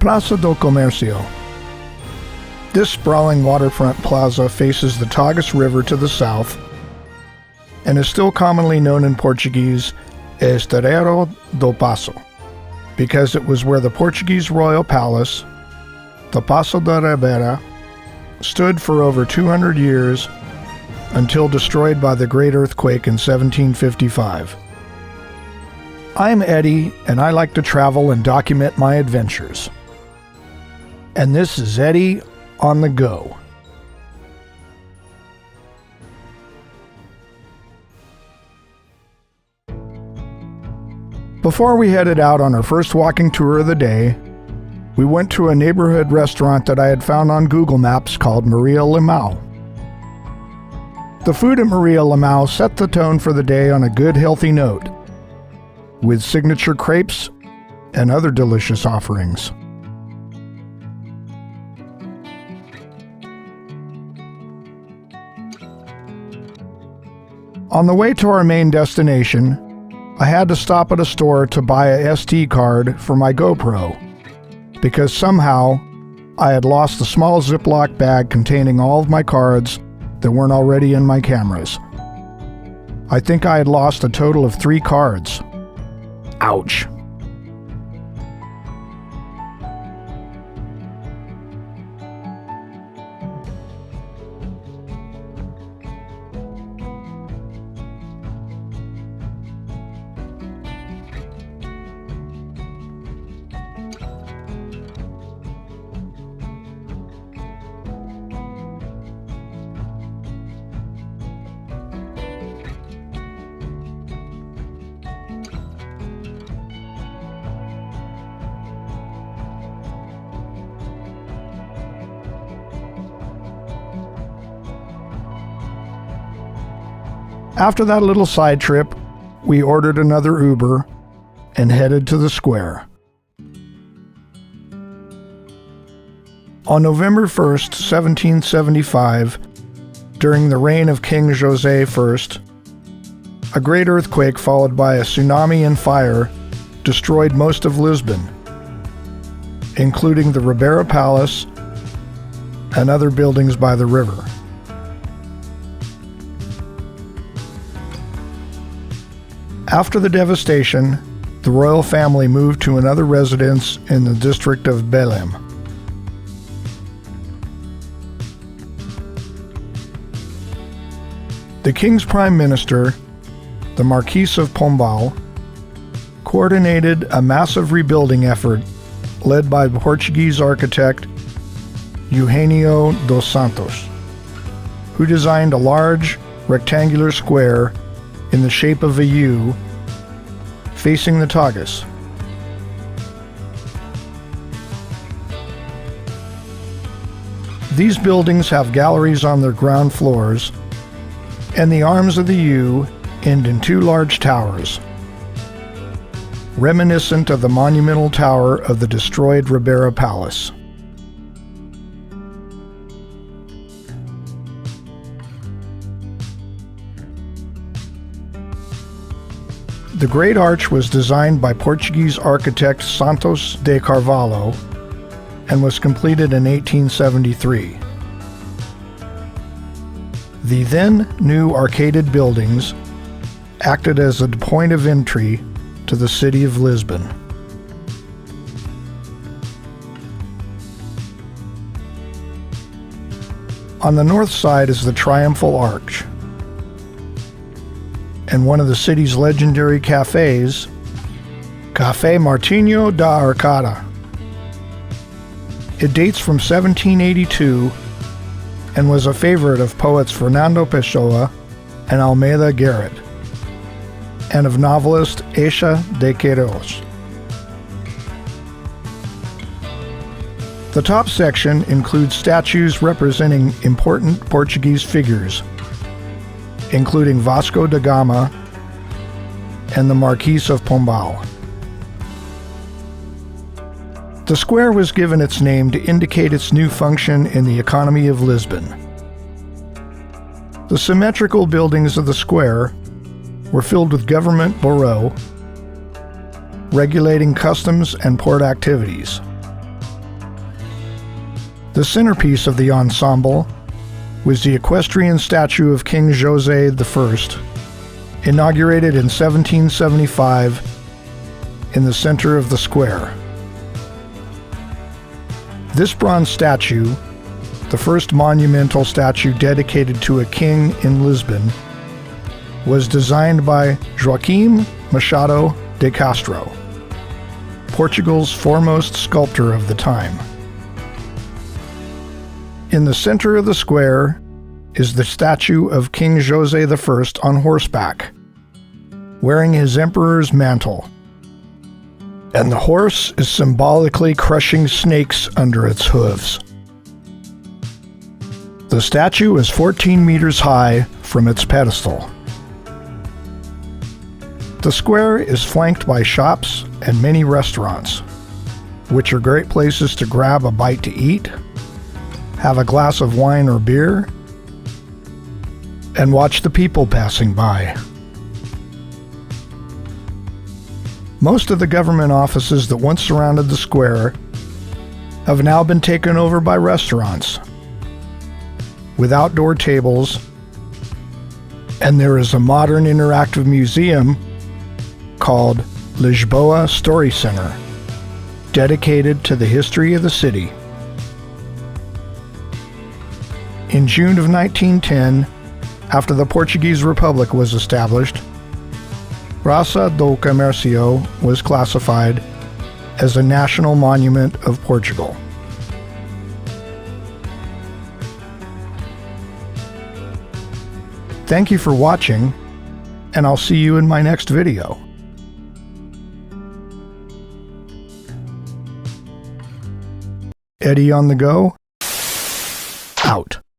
Praca do Comercio. This sprawling waterfront plaza faces the Tagus River to the south and is still commonly known in Portuguese as Terreiro do Paço, because it was where the Portuguese royal palace, the Paço da Ribeira, stood for over 200 years until destroyed by the Great Earthquake in 1755. I'm Eddie, and I like to travel and document my adventures. And this is Eddie on the Go. Before we headed out on our first walking tour of the day, we went to a neighborhood restaurant that I had found on Google Maps called Maria Limão. The food at Maria Limão set the tone for the day on a good, healthy note, with signature crepes and other delicious offerings. On the way to our main destination, I had to stop at a store to buy a SD card for my GoPro, because somehow I had lost a small Ziploc bag containing all of my cards that weren't already in my cameras. I think I had lost a total of 3 cards. Ouch. After that little side trip, we ordered another Uber and headed to the square. On November 1st, 1775, during the reign of King José I, a great earthquake followed by a tsunami and fire destroyed most of Lisbon, including the Ribeira Palace and other buildings by the river. After the devastation, the royal family moved to another residence in the district of Belém. The king's prime minister, the Marquis of Pombal, coordinated a massive rebuilding effort led by Portuguese architect Eugenio dos Santos, who designed a large rectangular square in the shape of a U facing the Tagus. These buildings have galleries on their ground floors, and the arms of the U end in 2 large towers, reminiscent of the monumental tower of the destroyed Ribeira Palace. The Great Arch was designed by Portuguese architect Santos de Carvalho and was completed in 1873. The then new arcaded buildings acted as a point of entry to the city of Lisbon. On the north side is the Triumphal Arch, and one of the city's legendary cafes, Café Martinho da Arcada. It dates from 1782 and was a favorite of poets Fernando Pessoa and Almeida Garrett, and of novelist Eça de Queiroz. The top section includes statues representing important Portuguese figures, including Vasco da Gama and the Marquis of Pombal. The square was given its name to indicate its new function in the economy of Lisbon. The symmetrical buildings of the square were filled with government bureaux, regulating customs and port activities. The centerpiece of the ensemble was the equestrian statue of King José I, inaugurated in 1775 in the center of the square. This bronze statue, the first monumental statue dedicated to a king in Lisbon, was designed by Joaquim Machado de Castro, Portugal's foremost sculptor of the time. In the center of the square is the statue of King José I on horseback, wearing his emperor's mantle, and the horse is symbolically crushing snakes under its hooves. The statue is 14 meters high from its pedestal. The square is flanked by shops and many restaurants, which are great places to grab a bite to eat, have a glass of wine or beer, and watch the people passing by. Most of the government offices that once surrounded the square have now been taken over by restaurants with outdoor tables, and there is a modern interactive museum called Lisboa Story Center, dedicated to the history of the city. In June of 1910, after the Portuguese Republic was established, Praca do Comercio was classified as a national monument of Portugal. Thank you for watching, and I'll see you in my next video. Eddie on the go, out.